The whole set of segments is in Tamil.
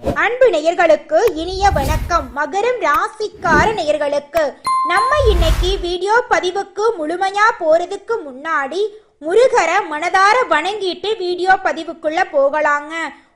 அன்பு நேயர்களுக்கு இனிய வணக்கம். மகரம் ராசிக்கார நேயர்களுக்கு நம்ம இன்னைக்கு வீடியோ பதிவுக்கு முழுமையா போறதுக்கு முன்னாடி முருகரை மனதார வணங்கிட்டு வீடியோ பதிவுக்குள்ள போகலாங்க.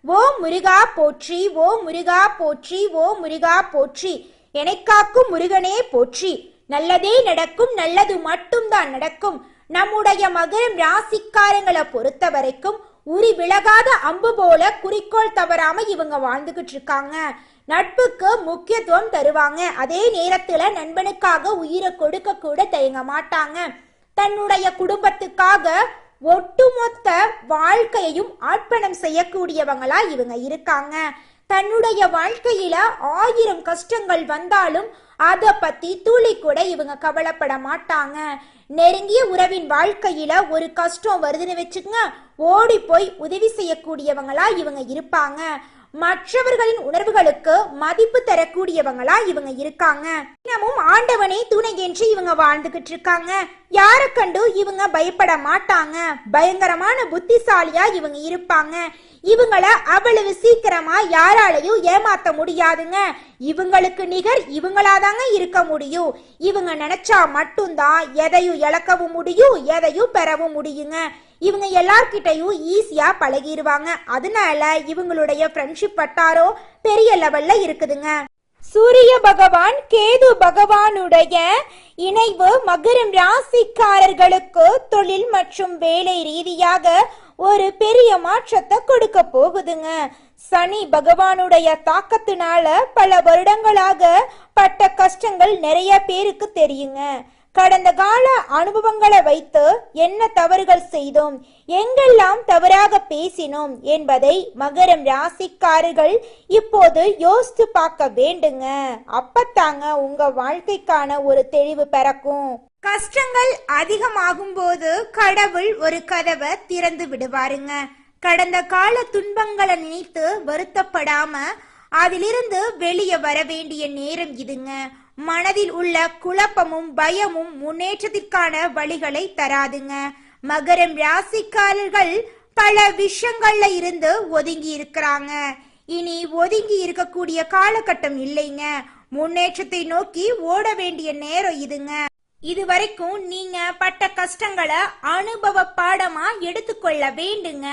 ஓ முருகா போற்றி, ஓ முருகா போற்றி, ஓ முருகா போற்றி, எனக்காக்கும் முருகனே போற்றி. நல்லதே நடக்கும், நல்லது மட்டும்தான் நடக்கும். நம்முடைய மகரம் ராசிக்காரங்களை பொறுத்த வரைக்கும் உரி விலகாத அம்பு போல குறிக்கோள் தவறாம இவங்க வாழ்ந்துகிட்டு இருக்காங்க. நட்புக்கு முக்கியத்துவம் தருவாங்க. அதே நேரத்துல நண்பனுக்காக உயிரை கொடுக்க கூட தயங்க மாட்டாங்க. தன்னுடைய குடும்பத்துக்காக ஒட்டுமொத்த வாழ்க்கையையும் அர்ப்பணம் செய்யக்கூடியவங்களா இவங்க இருக்காங்க. தன்னுடைய வாழ்க்கையில 1000 கஷ்டங்கள் வந்தாலும் அதை பத்தி துளி கூட இவங்க கவலைப்பட மாட்டாங்க. நெருங்கிய உறவின் வாழ்க்கையில ஒரு கஷ்டம் வருதுன்னு வச்சுக்கோங்க, ஓடி போய் உதவி செய்யக்கூடியவங்களா இவங்க இருப்பாங்க. மற்றவர்களின் உணர்வுகளுக்கு மதிப்பு தரக்கூடியவங்களா இவங்க இருக்காங்க. இன்னமும் ஆண்டவனை துணை என்று இவங்க வாழ்ந்துகிட்டு இருக்காங்க. யார கண்டு இவங்க பயப்பட மாட்டாங்க. பயங்கரமான புத்திசாலியா இவங்க இருப்பாங்க. இவங்கள அவ்வளவு சீக்கிரமா யாராலையும் ஏமாத்த முடியாதுங்க. இவங்களுக்கு நிகர் இவங்களாதாங்க இருக்க முடியும். இவங்க நினைச்சா மட்டும்தான் எதையும் இழக்கவும் முடியும், எதையும் பெறவும் முடியுங்க. இவங்க எல்லார்கிட்டையும் ஈஸியா பழகிடுவாங்க. அதனால இவங்களுடைய ஃப்ரெண்ட்ஷிப் வட்டாரோ பெரிய லெவல்ல இருக்குதுங்க. சூரிய பகவான் கேது பகவானுடைய இணைவு மகரம் ராசிக்காரர்களுக்கு தொழில் மற்றும் வேலை ரீதியாக ஒரு பெரிய மாற்றத்தை கொடுக்க போகுதுங்க. சனி பகவானுடைய தாக்கத்தினால பல வருடங்களாக பட்ட கஷ்டங்கள் நிறைய பேருக்கு தெரியுங்க. கடந்த கால அனுபவங்களை வைத்து என்ன தவறுகள் செய்தோம், எங்கெல்லாம் தவறாக பேசினோம் என்பதை மகரம் ராசிக்காரர்கள் இப்போது யோசித்து பார்க்க வேண்டுங்க. அப்பத்தாங்க உங்க வாழ்க்கைக்கான ஒரு தெளிவு பிறக்கும். கஷ்டங்கள் அதிகமாகும் போது கடவுள் ஒரு கதவை திறந்து விடுவாருங்க. கடந்த கால துன்பங்களை நினைத்து வருத்தப்படாம அதிலிருந்து வெளியே வர வேண்டிய நேரம் இதுங்க. மனதில் உள்ள குழப்பமும் பயமும் முன்னேற்றத்திற்கான வழிகளை தராதுங்க. மகரம் ராசிக்காரர்கள் பல விஷயங்கள்ல இருந்து ஒதுங்கி இருக்கிறாங்க. இனி ஒதுங்கி இருக்கக்கூடிய காலகட்டம் இல்லைங்க. முன்னேற்றத்தை நோக்கி ஓட வேண்டிய நேரம் இதுங்க. இதுவரைக்கும் நீங்க பட்ட கஷ்டங்களை அனுபவ பாடமா எடுத்துக்கொள்ள வேண்டுங்க.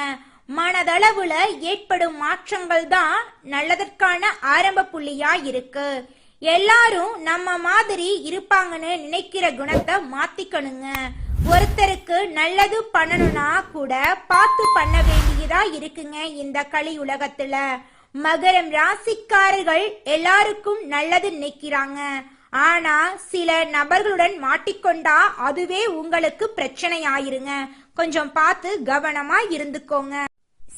மனதளவுல ஏற்படும் மாற்றங்கள் தான் நல்லதற்கான ஆரம்ப புள்ளியா இருக்கு. எல்லாரும் நம்ம மாதிரி இருப்பாங்கன்னு நினைக்கிற குணத்தை மாத்திக்கணுங்க. ஒருத்தருக்கு நல்லது பண்ணணும்னா கூட பார்த்து பண்ண வேண்டியதா இருக்குங்க இந்த கலி உலகத்துல. மகரம் ராசிக்காரர்கள் எல்லாருக்கும் நல்லது நினைக்கிறாங்க. ஆனா சில நபர்களுடன் மாட்டிக்கொண்டா அதுவே உங்களுக்கு பிரச்சனை ஆயிருங்க. கொஞ்சம் பார்த்து கவனமா இருந்துக்கோங்க.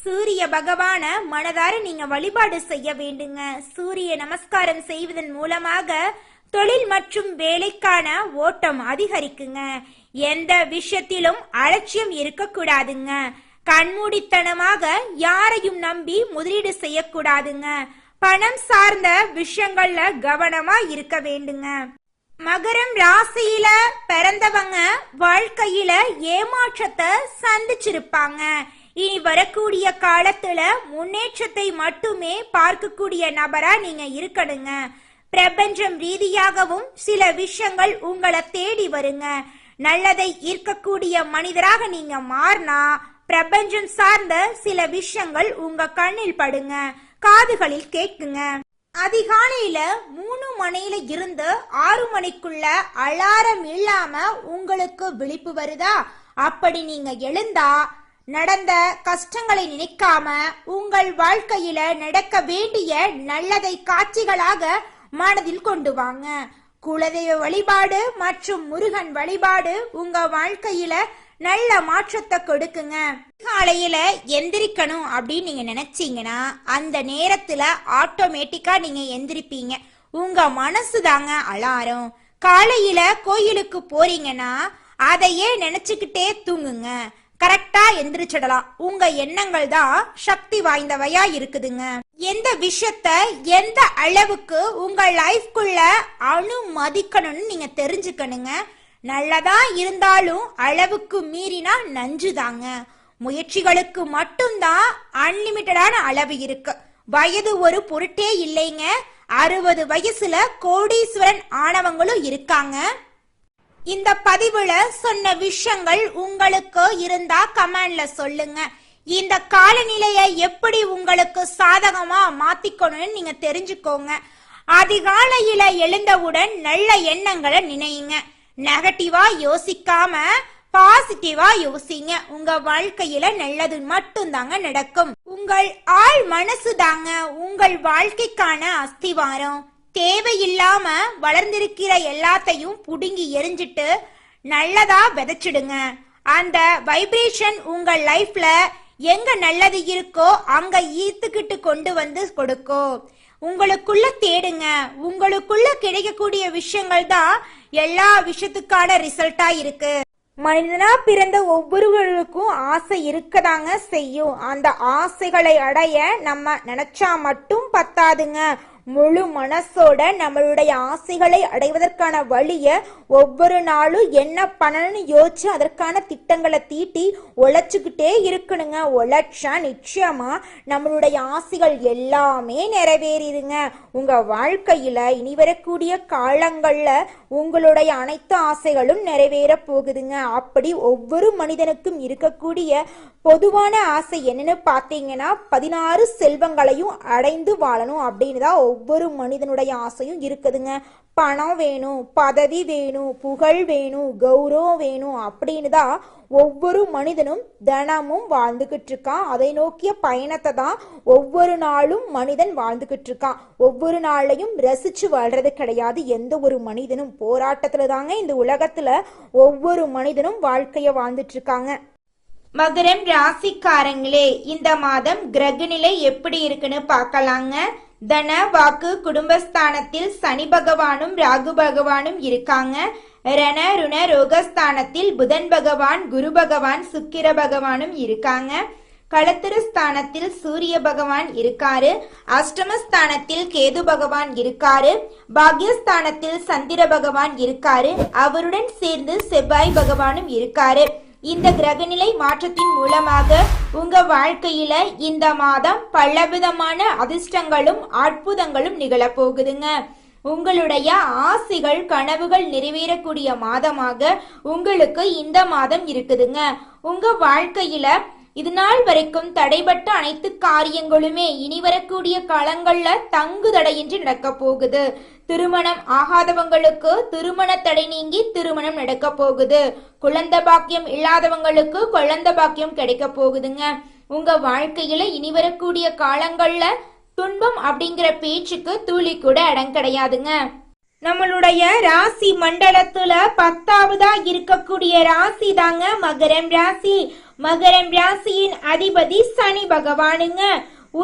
சூரிய பகவான மனதார நீங்க வழிபாடு செய்ய வேண்டுங்க. சூரிய நமஸ்காரம் செய்வதன் மூலமாக தொழில் மற்றும் வேலைக்கான ஓட்டம் அதிகரிக்குங்க. எந்த விஷயத்திலும் அலட்சியம் இருக்கக்கூடாதுங்க. கண்மூடித்தனமாக யாரையும் நம்பி முதலீடு செய்யக்கூடாதுங்க. பணம் சார்ந்த விஷயங்கள்ல கவனமா இருக்க வேண்டுங்க. மகரம் ராசியில பிறந்தவங்க வாழ்க்கையில ஏமாற்றத்தை சந்திச்சிருப்பாங்க. இனி வரக்கூடிய காலத்துல முன்னேற்றத்தை மட்டுமே பார்க்கக்கூடிய நபரா நீங்க இருக்கணுங்க. பிரபஞ்சம் ரீதியாகவும் சில விஷயங்கள் உங்களை தேடி வருங்க. நல்லதை ஈர்க்கக்கூடிய மனிதராக நீங்க மாறினா பிரபஞ்சம் சார்ந்த சில விஷயங்கள் உங்க கண்ணில் படுங்க, காதுகளில் கேட்குங்க. அதிகாலையில 3 மணியில இருந்து 6 மணிக்குள்ள அலாரம் இல்லாம உங்களுக்கு விழிப்பு வருதா? அப்படி நீங்க எழுந்தா நடந்த கஷ்டங்களை நினைக்காம உங்கள் வாழ்க்கையில நடக்க வேண்டிய நல்லதை காட்சிகளாக மனதில் கொண்டு வாங்க. குலதெய்வ வழிபாடு மற்றும் முருகன் வழிபாடு உங்க வாழ்க்கையில நல்ல மாற்றத்தை கொடுக்குங்க. காலையில எந்திரிக்கணும் அப்படின்னு நீங்க நினைச்சீங்கன்னா அந்த நேரத்துல ஆட்டோமேட்டிக்கா நீங்க எந்திரிப்பீங்க. உங்க மனசு தாங்க அலாரம். காலையில கோயிலுக்கு போறீங்கன்னா அதையே நினைச்சுக்கிட்டே தூங்குங்க. கரெக்டா எந்திரிச்சிடலாம். உங்க எண்ணங்கள் தான் சக்தி வாய்ந்தவையா இருக்குதுங்க. எந்த விஷயத்த எந்த அளவுக்கு உங்க லைஃப்குள்ள அனுமதிக்கணும்னு நீங்க தெரிஞ்சுக்கணுங்க. நல்லதா இருந்தாலும் அளவுக்கு மீறினா நஞ்சுதாங்க. முயற்சிகளுக்கு மட்டும்தான் அன்லிமிட்டடான அளவு இருக்கு. வயது ஒரு பொருட்டே இல்லைங்க. 60 வயசுல கோடீஸ்வரன் ஆனவங்களும் இருக்காங்க. இந்த பதிவுல சொன்ன விஷயங்கள் உங்களுக்கு இருந்தா கமெண்ட்ல சொல்லுங்க. இந்த காலநிலையை எப்படி உங்களுக்கு சாதகமா மாத்திக்கணும்னு நீங்க தெரிஞ்சுக்கோங்க. அதிகாலையில எழுந்தவுடன் நல்ல எண்ணங்களை நினையுங்க. நெகட்டிவா யோசிக்காம பாசிட்டிவா யோசிங்க. உங்க வாழ்க்கையில நல்லது மட்டும்தாங்க நடக்கும். உங்கள் ஆள் மனசு தாங்க உங்கள் வாழ்க்கைக்கான அஸ்திவாரம். தேவையில்லாம வளர்ந்திருக்கிற எல்லாத்தையும் புடுங்கி எரிஞ்சிட்டு நல்லதா விதைச்சிடுங்க. அந்த வைப்ரேஷன் உங்கள் லைஃப்ல எங்க நல்லது இருக்கோ அங்க ஈர்த்துக்கிட்டு கொண்டு வந்து கொடுக்கும். உங்களுக்குள்ள தேடுங்க. உங்களுக்குள்ள கிடைக்கக்கூடிய விஷயங்கள் தான் எல்லா விஷயத்துக்கான ரிசல்ட்டா இருக்கு. மனிதனா பிறந்த ஒவ்வொருவருக்கும் ஆசை இருக்கதாங்க செய்யும். அந்த ஆசைகளை அடைய நம்ம நினைச்சா மட்டும் பத்தாதுங்க. முழு மனசோட நம்மளுடைய ஆசைகளை அடைவதற்கான வழிய ஒவ்வொரு நாளும் என்ன பண்ணணும்னு யோசிச்சு அதற்கான திட்டங்களை தீட்டி உழைச்சுக்கிட்டே இருக்கணுங்க. உழைச்சா நிச்சயமா நம்மளுடைய ஆசைகள் எல்லாமே நிறைவேறிடுங்க. உங்க வாழ்க்கையில இனி வரக்கூடிய காலங்கள்ல உங்களுடைய அனைத்து ஆசைகளும் நிறைவேற போகுதுங்க. அப்படி ஒவ்வொரு மனிதனுக்கும் இருக்கக்கூடிய பொதுவான ஆசை என்னன்னு பார்த்தீங்கன்னா 16 செல்வங்களையும் அடைந்து வாழணும் அப்படின்னு தான் ஒவ்வொரு மனிதனுடைய ஆசையும் இருக்குதுங்க. பணம் வேணும், பதவி வேணும், புகழ் வேணும், கௌரவம் வேணும் அப்படின்னு தான் ஒவ்வொரு மனிதனும் தினமும் வாழ்ந்துகிட்டு இருக்கான். அதை நோக்கிய பயணத்தை தான் ஒவ்வொரு நாளும் மனிதன் வாழ்ந்துகிட்டு இருக்கான். ஒவ்வொரு நாளையும் ரசிச்சு வாழ்றது கிடையாது. எந்த ஒரு மனிதனும் போராட்டத்துல தாங்க இந்த உலகத்துல ஒவ்வொரு மனிதனும் வாழ்க்கைய வாழ்ந்துட்டு இருக்காங்க. மகரம் ராசிக்காரங்களே, இந்த மாதம் கிரகநிலை எப்படி இருக்குன்னு பார்க்கலாங்க. தன வாக்கு குடும்பஸ்தானத்தில் சனி பகவானும் ராகு பகவானும் இருக்காங்க. ரண ருண ரோகஸ்தானத்தில் புதன் பகவான் குரு பகவான் சுக்கிர பகவானும் இருக்காங்க. களத்திரஸ்தானத்தில் சூரிய பகவான் இருக்காரு. அஷ்டமஸ்தானத்தில் கேது பகவான் இருக்காரு. பாக்யஸ்தானத்தில் சந்திர பகவான் இருக்காரு. அவருடன் சேர்ந்து செவ்வாய் பகவானும் இருக்காரு. இந்த கிரகநிலை மாற்றத்தின் மூலமாக உங்க வாழ்க்கையில இந்த மாதம் பலவிதமான அதிர்ஷ்டங்களும் அற்புதங்களும் நிகழப்போகுதுங்க. உங்களுடைய ஆசைகள் கனவுகள் நிறைவேறக்கூடிய மாதமாக உங்களுக்கு இந்த மாதம் இருக்குதுங்க. உங்க வாழ்க்கையில இது நாள் வரைக்கும் தடைபட்ட அனைத்து காரியங்களுமே இனி வரக்கூடிய காலங்கள்ல தங்கு தடையின்றி நடக்க போகுது. திருமணம் ஆகாதவங்களுக்கு திருமண தடை நீங்கி திருமணம் நடக்க போகுது. குழந்தை பாக்கியம் இல்லாதவங்களுக்கு குழந்தை பாக்கியம் கிடைக்க போகுதுங்க. உங்க வாழ்க்கையில இனி வரக்கூடிய காலங்கள்ல துன்பம் அப்படிங்கிற பேச்சுக்கு துளி கூட இடம் கிடையாதுங்க. நம்மளுடைய ராசி மண்டலத்துல 10ஆவதா இருக்கக்கூடிய ராசி தாங்க மகரம் ராசி. மகரம் ராசியின் அதிபதி சனி பகவானுங்க.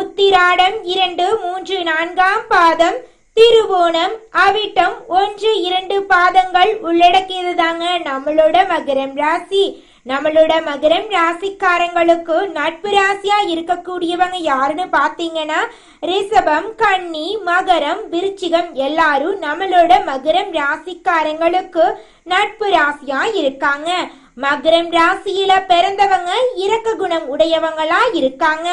உத்திராடம் 2, 3, 4ஆம் பாதம், திருவோணம் அவிட்டம் 1, 2 பாதங்கள் உள்ளடக்கியது தாங்க நம்மளோட மகரம் ராசி. நம்மளோட மகரம் ராசிக்காரங்களுக்கு நட்பு ராசியா இருக்கக்கூடியவங்க யாருன்னு பாத்தீங்கன்னா ரிஷபம், கன்னி, மகரம், விருச்சிகம் எல்லாரும் நம்மளோட மகரம் ராசிக்காரங்களுக்கு நட்பு ராசியா இருக்காங்க. மகரம் ராசியில பிறந்தவங்க இரக்க குணம் உடையவங்களா இருக்காங்க.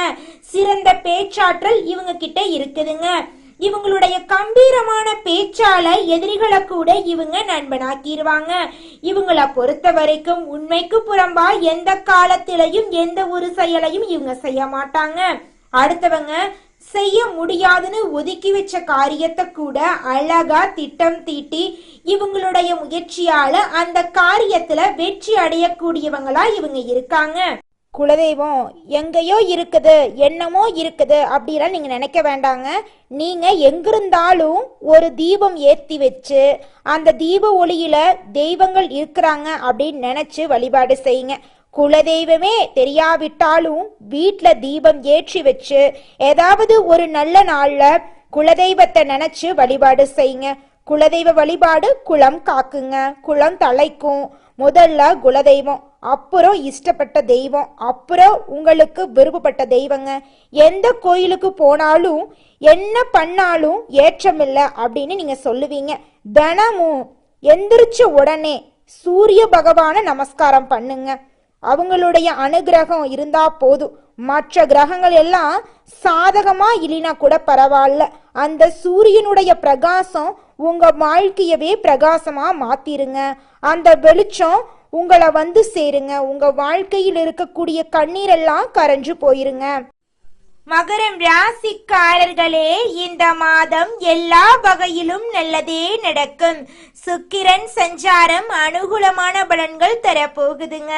சிறந்த பேச்சாற்றல் இவங்க கிட்ட இருக்குதுங்க. இவங்களுடைய கம்பீரமான பேச்சால எதிரிகளை கூட இவங்க நண்பனாக்கிடுவாங்க. இவங்களை பொறுத்த வரைக்கும் உண்மைக்கு புறம்பா எந்த காலத்திலையும் எந்த ஒரு செயலையும் இவங்க செய்ய மாட்டாங்க. அடுத்தவங்க செய்ய முடியாதுன்னு ஒதுக்கி வச்ச காரியத்தை கூட அழகா திட்டம் தீட்டி இவங்களுடைய முயற்சியால அந்த காரியத்துல வெற்றி அடையக்கூடியவங்களா இவங்க இருக்காங்க. குலதெய்வம் எங்கேயோ இருக்குது, என்னமோ இருக்குது அப்படிலாம் நீங்க நினைக்க வேண்டாங்க. நீங்க எங்கிருந்தாலும் ஒரு தீபம் ஏற்றி வச்சு அந்த தீப ஒளியில தெய்வங்கள் இருக்கிறாங்க அப்படின்னு நினைச்சு வழிபாடு செய்யுங்க. குலதெய்வமே தெரியாவிட்டாலும் வீட்டுல தீபம் ஏற்றி வச்சு ஏதாவது ஒரு நல்ல நாள்ல குலதெய்வத்தை நினைச்சு வழிபாடு செய்யுங்க. குலதெய்வ வழிபாடு குலம் காக்குங்க, குலம் தலைக்கும். முதல்ல குலதெய்வம், அப்புறம் இஷ்டப்பட்ட தெய்வம், அப்புறம் உங்களுக்கு விருப்பப்பட்ட தெய்வங்க. எந்த கோயிலுக்கு போனாலும் என்ன பண்ணாலும் ஏற்றமில்லை அப்படின்னு நீங்க சொல்லுவீங்க. தினமும் எந்திரிச்ச உடனே சூரிய பகவான நமஸ்காரம் பண்ணுங்க. அவங்களுடைய அனுகிரகம் இருந்தா போதும். மற்ற கிரகங்கள் எல்லாம் சாதகமா இல்லைனா கூட பரவாயில்ல, அந்த சூரியனுடைய பிரகாசம் உங்க வாழ்க்கையவே பிரகாசமா மாத்திருங்க. அந்த வெளிச்சம் உங்களை வந்து சேருங்க. உங்க வாழ்க்கையில் இருக்கக்கூடிய கண்ணீரெல்லாம் கரைஞ்சு போயிருங்க. மகரம் ராசிக்காரர்களே, இந்த மாதம் எல்லா வகையிலும் நல்லதே நடக்கும். சுக்கிரன் சஞ்சாரம் அனுகூலமான பலன்கள் தரப்போகுதுங்க.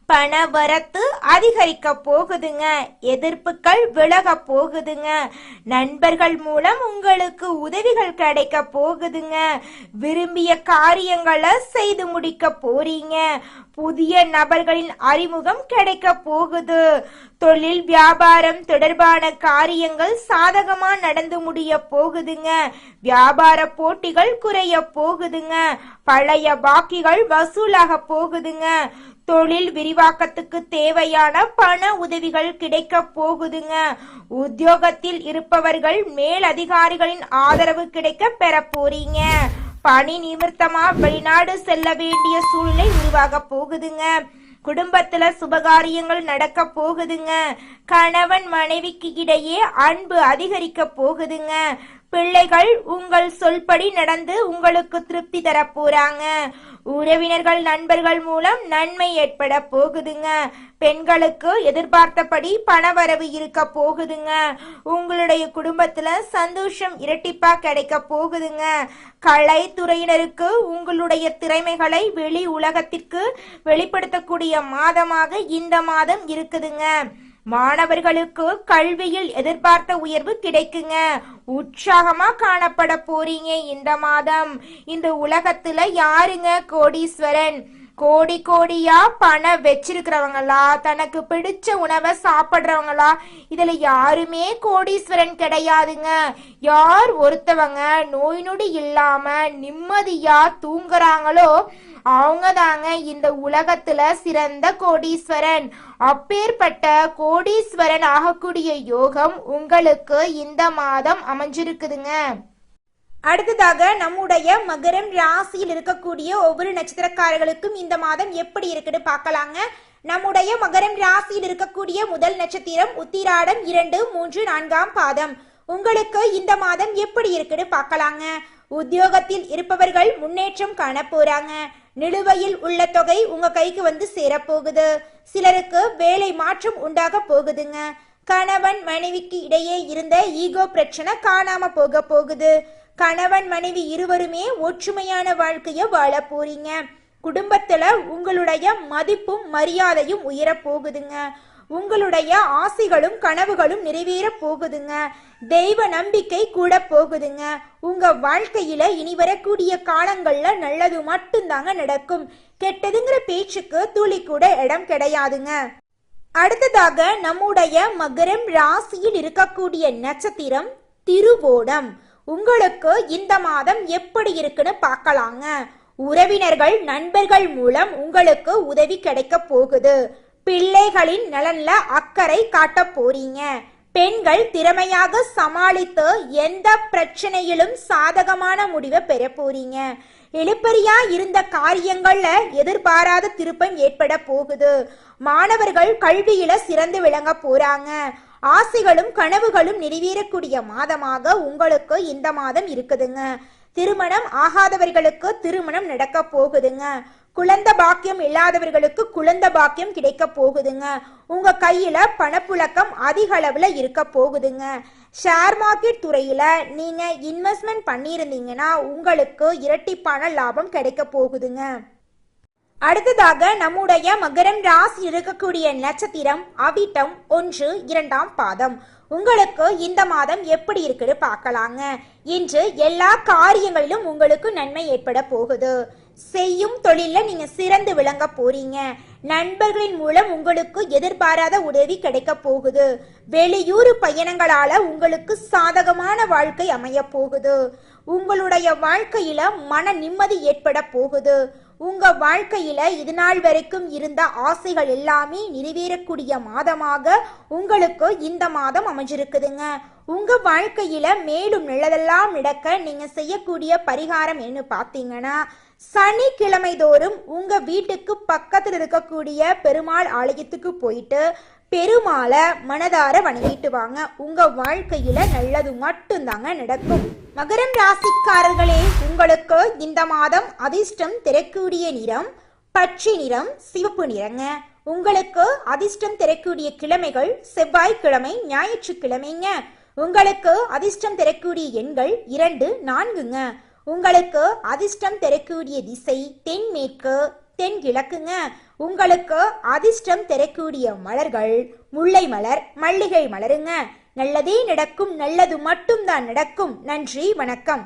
பண வரத்து அதிகரிக்க போகுதுங்க. எதிர்ப்புகள் விலக போகுதுங்க. நண்பர்கள் மூலம் உங்களுக்கு உதவிகள் கிடைக்க போகுதுங்க. விரும்பிய காரியங்களை செய்து முடிக்க போறீங்க. புதிய நபர்களின் அறிமுகம் கிடைக்க போகுது. தொழில் வியாபாரம் தொடர்பான காரியங்கள் சாதகமா நடந்து முடிய போகுதுங்க. வியாபார போட்டிகள் குறைய போகுதுங்க. பழைய பாக்கிகள் வசூலாக போகுதுங்க. தொழில் விரிவாக்கத்துக்கு தேவையான பண உதவிகள் கிடைக்க போகுதுங்க. உத்தியோகத்தில் இருப்பவர்கள் மேல் அதிகாரிகளின் ஆதரவு கிடைக்க பெற போறீங்க. பணி நிமித்தமா வெளிநாடு செல்ல வேண்டிய சூழ்நிலை உருவாக போகுதுங்க. குடும்பத்துல சுபகாரியங்கள் நடக்க போகுதுங்க. கணவன் மனைவிக்கு இடையே அன்பு அதிகரிக்க போகுதுங்க. பிள்ளைகள் உங்கள் சொல்படி நடந்து உங்களுக்கு திருப்தி தர போறாங்க. உறவினர்கள் நண்பர்கள் மூலம் நன்மை ஏற்பட போகுதுங்க. பெண்களுக்கு எதிர்பார்த்தபடி பணவரவு இருக்க போகுதுங்க. உங்களுடைய குடும்பத்துல சந்தோஷம் இரட்டிப்பா கிடைக்க போகுதுங்க. கலைத்துறையினருக்கு உங்களுடைய திறமைகளை வெளி உலகத்திற்கு வெளிப்படுத்தக்கூடிய மாதமாக இந்த மாதம் இருக்குதுங்க. மாணவர்களுக்கு கல்வியில் எதிர்பார்த்த உயர்வு கிடைக்குங்க. உற்சாகமா காணப்பட போறீங்க இந்த மாதம். இந்த உலகத்துல யாருங்க கோடீஸ்வரன்? கோடி கோடியா பணம் வச்சிருக்கிறவங்களா, தனக்கு பிடிச்ச உணவை சாப்பிடுறவங்களா, இதுல யாருமே கோடீஸ்வரன் கிடையாதுங்க. யார் ஒருத்தவங்க நோய் நொடி இல்லாம நிம்மதியா தூங்குறாங்களோ அவங்க தாங்க இந்த உலகத்துல சிறந்த கோடீஸ்வரன். அப்பேற்பட்ட கோடீஸ்வரன் ஆகக்கூடிய யோகம் உங்களுக்கு இந்த மாதம் அமைஞ்சிருக்குதுங்க. அடுத்ததாக நம்முடைய மகரம் ராசியில் இருக்கக்கூடிய ஒவ்வொரு நட்சத்திரக்காரர்களுக்கும் இந்த மாதம் எப்படி இருக்குன்னு பார்க்கலாங்க. நம்முடைய மகரம் ராசியில் இருக்கக்கூடிய முதல் நட்சத்திரம் உத்திராடம் 2, 3, 4ஆம் பாதம். உங்களுக்கு இந்த மாதம் எப்படி இருக்குன்னு பார்க்கலாங்க. உத்தியோகத்தில் இருப்பவர்கள் முன்னேற்றம் காண போறாங்க. நிலுவையில் உள்ள தொகை உங்க கைக்கு வந்து சேரப்போகுது. சிலருக்கு வேலை மாற்றம் உண்டாக போகுதுங்க. கணவன் மனைவிக்கு இடையே இருந்த ஈகோ பிரச்சனை காணாம போக போகுது. கணவன் மனைவி இருவருமே ஒற்றுமையான வாழ்க்கைய வாழ போறீங்க. குடும்பத்துல உங்களுடைய மதிப்பும் மரியாதையும் உயர போகுதுங்க. உங்களுடைய ஆசைகளும் கனவுகளும் நிறைவேற போகுதுங்க. தெய்வ நம்பிக்கை கூட போகுதுங்க. உங்க வாழ்க்கையில இனி வரக்கூடிய காலங்கள்ல நல்லது மட்டும்தாங்க நடக்கும். கெட்டதுங்கிற பேச்சுக்கு துளி கூட இடம் கிடையாதுங்க. அடுத்ததாக நம்முடைய மகரம் ராசியில் இருக்கக்கூடிய நட்சத்திரம் திருவோணம். உங்களுக்கு இந்த மாதம் எப்படி இருக்குன்னு பார்க்கலாங்க. உறவினர்கள் நண்பர்கள் மூலம் உங்களுக்கு உதவி கிடைக்க போகுது. பிள்ளைகளின் நலன்ல அக்கறை காட்ட போறீங்க. பெண்கள் திறமையாக சமாளித்து எந்த பிரச்சனையிலும் சாதகமான முடிவை பெற போறீங்க. எழுப்பறியா இருந்த காரியங்கள்ல எதிர்பாராத திருப்பம் ஏற்பட போகுது. மாணவர்கள் கல்வியில சிறந்து விளங்க போறாங்க. ஆசைகளும் கனவுகளும் நிறைவேறக்கூடிய மாதமாக உங்களுக்கு இந்த மாதம் இருக்குதுங்க. திருமணம் ஆகாதவர்களுக்கு திருமணம் நடக்க போகுதுங்க. குழந்தை பாக்கியம் இல்லாதவர்களுக்கு குழந்தை பாக்கியம் கிடைக்க போகுதுங்க. உங்க கையில பணப்புழக்கம் அதிக அளவுல இருக்க போகுதுங்க. ஷேர் மார்க்கெட் துறையில நீங்க இன்வெஸ்ட்மெண்ட் பண்ணியிருந்தீங்கன்னா உங்களுக்கு இரட்டிப்பான லாபம் கிடைக்க போகுதுங்க. அடுத்ததாக நம்முடைய மகரம் ராசி இருக்கக்கூடிய நட்சத்திரம் அவிட்டம் 1, 2ஆம் பாதம். உங்களுக்கு இந்த மாதம் எப்படி இருக்குன்னு பார்க்கலாங்க. இன்று எல்லா காரியங்களிலும் உங்களுக்கு நன்மை ஏற்பட போகுது. செய்யும் தொழில நீங்க சிறந்து விளங்க போறீங்க. நண்பர்களின் மூலம் உங்களுக்கு எதிர்பாராத உதவி கிடைக்க போகுது. வெளியூர் பயணங்களால உங்களுக்கு சாதகமான வாழ்க்கை அமைய போகுது. உங்களுடைய வாழ்க்கையில மன நிம்மதி ஏற்பட போகுது. உங்க வாழ்க்கையில இது நாள் வரைக்கும் இருந்த ஆசைகள் எல்லாமே நிறைவேறக்கூடிய மாதமாக உங்களுக்கு இந்த மாதம் அமைஞ்சிருக்குதுங்க. உங்க வாழ்க்கையில மேலும் நல்லதெல்லாம் நடக்க நீங்க செய்யக்கூடிய பரிகாரம் என்ன பார்த்தீங்கன்னா, சனிக்கிழமை தோறும் உங்க வீட்டுக்கு பக்கத்தில் இருக்கக்கூடிய பெருமாள் ஆலயத்துக்கு போயிட்டு பெருமாளை மனதார வணங்கிட்டு வாங்க. உங்க வாழ்க்கையில நல்லது மட்டும்தாங்க நடக்கும். மகரம் ராசிக்காரர்களே, உங்களுக்கு இந்த மாதம் அதிர்ஷ்டம் தரக்கூடிய நிறம் பச்சை நிறம், சிவப்பு நிறங்க. உங்களுக்கு அதிர்ஷ்டம் தரக்கூடிய கிழமைகள் செவ்வாய்க்கிழமை, ஞாயிற்றுக்கிழமைங்க. உங்களுக்கு அதிர்ஷ்டம் தரக்கூடிய எண்கள் 2, 4ங்க. உங்களுக்கு அதிர்ஷ்டம் தரக்கூடிய திசை தென்மேற்கு, தென்கிழக்குங்க. உங்களுக்கு அதிர்ஷ்டம் தரக்கூடிய மலர்கள் முல்லை மலர், மல்லிகை மலருங்க. நல்லதே நடக்கும், நல்லது மட்டும்தான் நடக்கும். நன்றி, வணக்கம்.